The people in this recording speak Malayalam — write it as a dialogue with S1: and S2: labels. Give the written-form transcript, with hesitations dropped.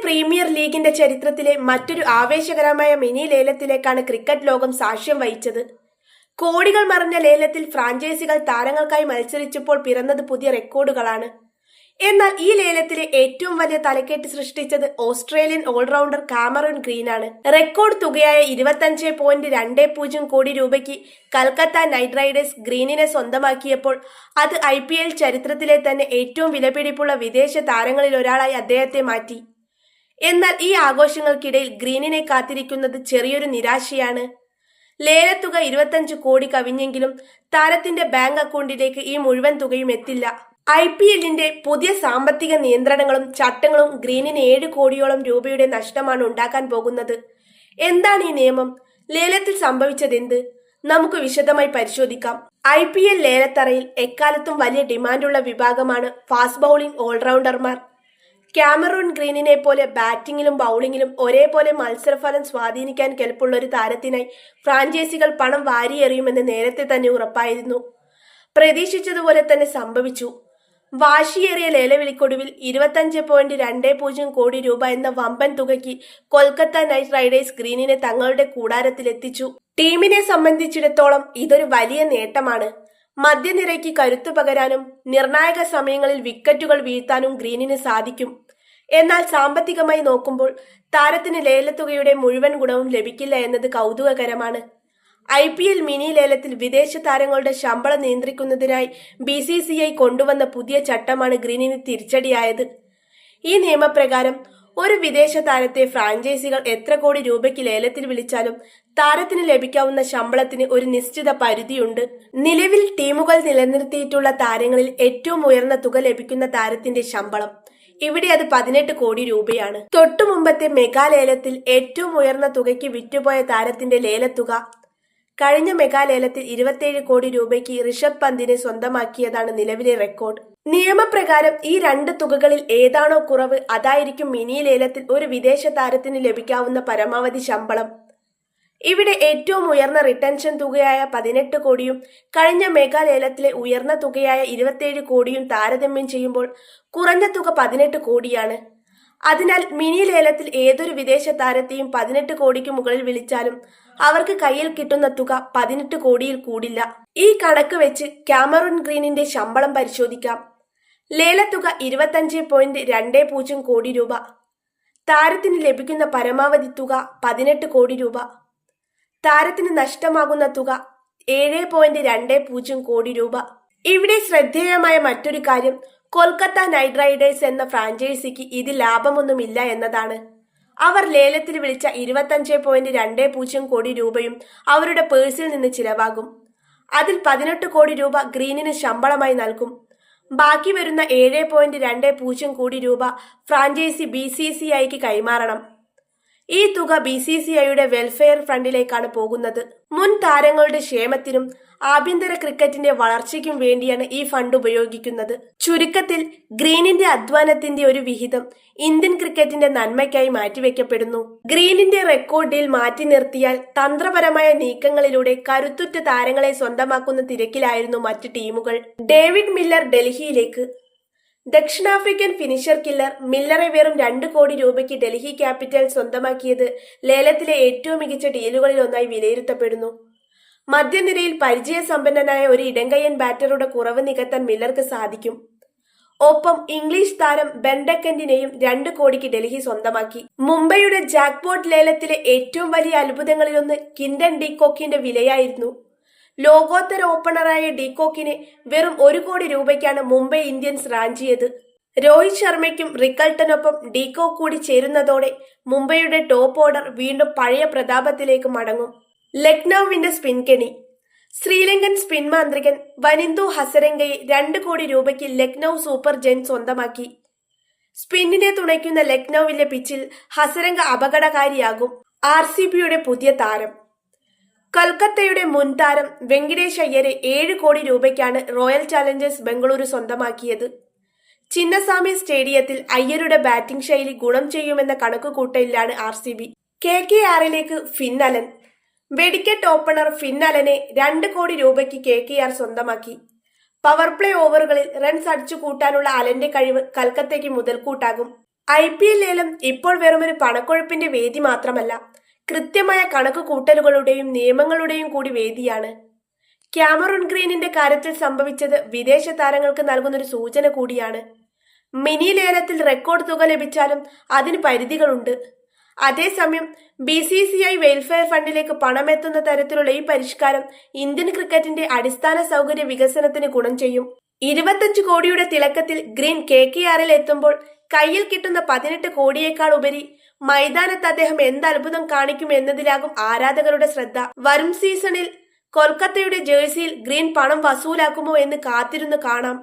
S1: പ്രീമിയർ ലീഗിന്റെ ചരിത്രത്തിലെ മറ്റൊരു ആവേശകരമായ മിനി ലേലത്തിലേക്കാണ് ക്രിക്കറ്റ് ലോകം സാക്ഷ്യം വഹിച്ചത്. കോടികൾ മറിഞ്ഞ ലേലത്തിൽ ഫ്രാഞ്ചൈസികൾ താരങ്ങൾക്കായി മത്സരിച്ചപ്പോൾ പിറന്നത് പുതിയ റെക്കോർഡുകളാണ്. എന്നാൽ ഈ ലേലത്തിലെ ഏറ്റവും വലിയ തലക്കെട്ട് സൃഷ്ടിച്ചത് ഓസ്ട്രേലിയൻ ഓൾറൗണ്ടർ കാമറൂൺ ഗ്രീനാണ്. റെക്കോർഡ് തുകയായ 25.20 കോടി രൂപയ്ക്ക് കൽക്കത്ത നൈറ്റ് റൈഡേഴ്സ് ഗ്രീനിനെ സ്വന്തമാക്കിയപ്പോൾ അത് IPL ചരിത്രത്തിലെ തന്നെ ഏറ്റവും വിലപിടിപ്പുള്ള വിദേശ താരങ്ങളിൽ ഒരാളായി അദ്ദേഹത്തെ മാറ്റി. എന്നാൽ ഈ ആഘോഷങ്ങൾക്കിടയിൽ ഗ്രീനിനെ കാത്തിരിക്കുന്നത് ചെറിയൊരു നിരാശയാണ്. ലേലത്തുക 25 കോടി കവിഞ്ഞെങ്കിലും താരത്തിന്റെ ബാങ്ക് അക്കൗണ്ടിലേക്ക് ഈ മുഴുവൻ തുകയും എത്തില്ല. IPLന്റെ പുതിയ സാമ്പത്തിക നിയന്ത്രണങ്ങളും ചട്ടങ്ങളും ഗ്രീനിന് 7 കോടിയോളം രൂപയുടെ നഷ്ടമാണ് ഉണ്ടാക്കാൻ പോകുന്നത്. എന്താണ് ഈ നിയമം? ലേലത്തിൽ സംഭവിച്ചതെന്ത്? നമുക്ക് വിശദമായി പരിശോധിക്കാം. IPL ലേലത്തറയിൽ എക്കാലത്തും വലിയ ഡിമാൻഡുള്ള വിഭാഗമാണ് ഫാസ്റ്റ് ബൗളിംഗ് ഓൾറൗണ്ടർമാർ. കാമറൂൺ ഗ്രീനിനെ പോലെ ബാറ്റിംഗിലും ബൗളിംഗിലും ഒരേപോലെ മത്സരഫലം സ്വാധീനിക്കാൻ കെൽപ്പുള്ള ഒരു താരത്തിനായി ഫ്രാഞ്ചൈസികൾ പണം വാരിയെറിയുമെന്ന് നേരത്തെ തന്നെ ഉറപ്പായിരുന്നു. പ്രതീക്ഷിച്ചതുപോലെ തന്നെ സംഭവിച്ചു. വാശിയേറിയ ലേലവിളിക്കൊടുവിൽ 25.20 കോടി രൂപ എന്ന വമ്പൻ തുകയ്ക്ക് കൊൽക്കത്ത നൈറ്റ് റൈഡേഴ്സ് ഗ്രീനിനെ തങ്ങളുടെ കൂടാരത്തിലെത്തിച്ചു. ടീമിനെ സംബന്ധിച്ചിടത്തോളം ഇതൊരു വലിയ നേട്ടമാണ്. മധ്യനിരയ്ക്ക് കരുത്തു പകരാനും നിർണായക സമയങ്ങളിൽ വിക്കറ്റുകൾ വീഴ്ത്താനും ഗ്രീനിന് സാധിക്കും. എന്നാൽ സാമ്പത്തികമായി നോക്കുമ്പോൾ താരത്തിന് ലേലത്തുകയുടെ മുഴുവൻ ഗുണവും ലഭിക്കില്ല എന്നത് കൗതുകകരമാണ്. IPL മിനി ലേലത്തിൽ വിദേശ താരങ്ങളുടെ ശമ്പളം നിയന്ത്രിക്കുന്നതിനായി BCCI കൊണ്ടുവന്ന പുതിയ ചട്ടമാണ് ഗ്രീനിന് തിരിച്ചടിയായത്. ഈ നിയമപ്രകാരം ഒരു വിദേശ താരത്തെ ഫ്രാഞ്ചൈസികൾ എത്ര കോടി രൂപയ്ക്ക് ലേലത്തിൽ വിളിച്ചാലും താരത്തിന് ലഭിക്കാവുന്ന ശമ്പളത്തിന് ഒരു നിശ്ചിത പരിധിയുണ്ട്. നിലവിൽ ടീമുകൾ നിലനിർത്തിയിട്ടുള്ള താരങ്ങളിൽ ഏറ്റവും ഉയർന്ന തുക ലഭിക്കുന്ന താരത്തിന്റെ ശമ്പളം ഇവിടെ അത് 18 കോടി രൂപയാണ്. തൊട്ടു മുമ്പത്തെ മെഗാ ലേലത്തിൽ ഏറ്റവും ഉയർന്ന തുകയ്ക്ക് വിറ്റുപോയ താരത്തിന്റെ ലേലത്തുക കഴിഞ്ഞ മെഗാ ലേലത്തിൽ 27 കോടി രൂപയ്ക്ക് ഋഷഭ് പന്തിനെ സ്വന്തമാക്കിയതാണ് നിലവിലെ റെക്കോർഡ്. നിയമപ്രകാരം ഈ രണ്ട് തുകകളിൽ ഏതാണോ കുറവ് അതായിരിക്കും മിനി ലേലത്തിൽ ഒരു വിദേശ താരത്തിന് ലഭിക്കാവുന്ന പരമാവധി ശമ്പളം. ഇവിടെ ഏറ്റവും ഉയർന്ന റിട്ടൻഷൻ തുകയായ 18 കോടിയും കഴിഞ്ഞ മെഗാ ലേലത്തിലെ ഉയർന്ന തുകയായ 27 കോടിയും താരതമ്യം ചെയ്യുമ്പോൾ കുറഞ്ഞ തുക 18 കോടിയാണ്. അതിനാൽ മിനി ലേലത്തിൽ ഏതൊരു വിദേശ താരത്തെയും 18 കോടിക്ക് മുകളിൽ വിളിച്ചാലും അവർക്ക് കയ്യിൽ കിട്ടുന്ന തുക 18 കോടിയിൽ കൂടില്ല. ഈ കണക്ക് വെച്ച് കാമറൂൺ ഗ്രീനിന്റെ ശമ്പളം പരിശോധിക്കാം. ലേലത്തുക 25.20 കോടി രൂപ. താരത്തിന് ലഭിക്കുന്ന പരമാവധി തുക 18 കോടി രൂപ. താരത്തിന് നഷ്ടമാകുന്ന തുക 7.20 കോടി രൂപ. ഇവിടെ ശ്രദ്ധേയമായ മറ്റൊരു കാര്യം കൊൽക്കത്ത നൈറ്റ് റൈഡേഴ്സ് എന്ന ഫ്രാഞ്ചൈസിക്ക് ഇതിൽ ലാഭമൊന്നുമില്ല എന്നതാണ്. അവർ ലേലത്തിൽ വിളിച്ച 25.20 കോടി രൂപയും അവരുടെ പേഴ്സിൽ നിന്ന് ചിലവാകും. അതിൽ 18 കോടി രൂപ ഗ്രീനിന് ശമ്പളമായി നൽകും. ബാക്കി വരുന്ന 7.20 കോടി രൂപ ഫ്രാഞ്ചൈസി BCCIക്ക് കൈമാറണം. ഈ തുക BCCIയുടെ വെൽഫെയർ ഫണ്ടിലേക്കാണ് പോകുന്നത്. മുൻ താരങ്ങളുടെ ക്ഷേമത്തിനും ആഭ്യന്തര ക്രിക്കറ്റിന്റെ വളർച്ചയ്ക്കും വേണ്ടിയാണ് ഈ ഫണ്ട് ഉപയോഗിക്കുന്നത്. ചുരുക്കത്തിൽ ഗ്രീനിന്റെ അധ്വാനത്തിന്റെ ഒരു വിഹിതം ഇന്ത്യൻ ക്രിക്കറ്റിന്റെ നന്മയ്ക്കായി മാറ്റിവെക്കപ്പെടുന്നു. ഗ്രീനിന്റെ റെക്കോർഡ് ഡീൽ മാറ്റി നിർത്തിയാൽ തന്ത്രപരമായ നീക്കങ്ങളിലൂടെ കരുത്തുറ്റ താരങ്ങളെ സ്വന്തമാക്കുന്ന തിരക്കിലായിരുന്നു മറ്റ് ടീമുകൾ. ഡേവിഡ് മില്ലർ ഡൽഹിയിലേക്ക്. ദക്ഷിണാഫ്രിക്കൻ ഫിനിഷർ കില്ലർ മില്ലറെ വെറും 2 കോടി രൂപയ്ക്ക് ഡൽഹി ക്യാപിറ്റൽ സ്വന്തമാക്കിയത് ലേലത്തിലെ ഏറ്റവും മികച്ച ഡീലുകളിൽ ഒന്നായി വിലയിരുത്തപ്പെടുന്നു. മധ്യനിരയിൽ പരിചയസമ്പന്നനായ ഒരു ഇടങ്കയ്യൻ ബാറ്ററുടെ കുറവ് നികത്താൻ മില്ലർക്ക് സാധിക്കും. ഒപ്പം ഇംഗ്ലീഷ് താരം ബെൻ ഡക്കന്റിനെയും 2 കോടിക്ക് ഡൽഹി സ്വന്തമാക്കി. മുംബൈയുടെ ജാക്ക്പോട്ട് ലേലത്തിലെ ഏറ്റവും വലിയ അത്ഭുതങ്ങളിലൊന്ന് കിൻഡൻ ഡീകോക്കിന്റെ വിലയായിരുന്നു. ലോകോത്തര ഓപ്പണറായ ഡീകോക്കിനെ വെറും 1 കോടി രൂപയ്ക്കാണ് മുംബൈ ഇന്ത്യൻസ് റാഞ്ചിയത്. രോഹിത് ശർമ്മയ്ക്കും റിക്കൾട്ടനൊപ്പം ഡീകോക്ക് കൂടി ചേരുന്നതോടെ മുംബൈയുടെ ടോപ്പ് ഓർഡർ വീണ്ടും പഴയ പ്രതാപത്തിലേക്ക് മടങ്ങും. ലക്നൌവിന്റെ സ്പിൻ കെണി. ശ്രീലങ്കൻ സ്പിൻ മാന്ത്രികൻ വനിന്ദു ഹസരംഗയെ 2 കോടി രൂപയ്ക്ക് ലക്നൌ സൂപ്പർ ജയന്റ് സ്വന്തമാക്കി. സ്പിന്നിനെ തുണയ്ക്കുന്ന ലക്നൌവിലെ പിച്ചിൽ ഹസരംഗ അപകടകാരിയാകും. RCBയുടെ പുതിയ താരം. കൊൽക്കത്തയുടെ മുൻ താരം വെങ്കിടേഷ് അയ്യരെ 7 കോടി രൂപയ്ക്കാണ് റോയൽ ചാലഞ്ചേഴ്സ് ബംഗളൂരു സ്വന്തമാക്കിയത്. ചിന്നസ്വാമി സ്റ്റേഡിയത്തിൽ അയ്യരുടെ ബാറ്റിംഗ് ശൈലി ഗുണം ചെയ്യുമെന്ന കണക്കുകൂട്ടലിലാണ് RCB. KKRലേക്ക് ഫിൻ അലൻ. വെടിക്കെട്ട് ഓപ്പണർ ഫിൻ അലനെ 2 കോടി രൂപയ്ക്ക് KKR സ്വന്തമാക്കി. പവർ പ്ലേ ഓവറുകളിൽ റൺസ് അടിച്ചു കൂട്ടാനുള്ള അലന്റെ കഴിവ് കൽക്കത്തയ്ക്ക് മുതൽക്കൂട്ടാകും. IPL ലേലം ഇപ്പോൾ വെറുമൊരു പണക്കൊഴുപ്പിന്റെ വേദി മാത്രമല്ല, കൃത്യമായ കണക്ക് കൂട്ടലുകളുടെയും നിയമങ്ങളുടെയും കൂടി വേദിയാണ്. ക്യാമറൂൺ ഗ്രീനിന്റെ കാര്യത്തിൽ സംഭവിച്ചത് വിദേശ താരങ്ങൾക്ക് നൽകുന്നൊരു സൂചന കൂടിയാണ്. മിനി ലേലത്തിൽ റെക്കോർഡ് തുക ലഭിച്ചാലും അതിന് പരിധികളുണ്ട്. അതേസമയം BCCI വെൽഫെയർ ഫണ്ടിലേക്ക് പണമെത്തുന്ന തരത്തിലുള്ള ഈ പരിഷ്കാരം ഇന്ത്യൻ ക്രിക്കറ്റിന്റെ അടിസ്ഥാന സൗകര്യ വികസനത്തിന് ഗുണം ചെയ്യും. 25 കോടിയുടെ തിളക്കത്തിൽ ഗ്രീൻ KKRൽ എത്തുമ്പോൾ കയ്യിൽ കിട്ടുന്ന 18 കോടിയേക്കാൾ ഉപരി മൈതാനത്ത് അദ്ദേഹം എന്ത് അത്ഭുതം കാണിക്കും എന്നതിലാകും ആരാധകരുടെ ശ്രദ്ധ. വരും സീസണിൽ കൊൽക്കത്തയുടെ ജേഴ്സിയിൽ ഗ്രീൻ പണം വസൂലാക്കുമോ എന്ന് കാത്തിരുന്ന് കാണാം.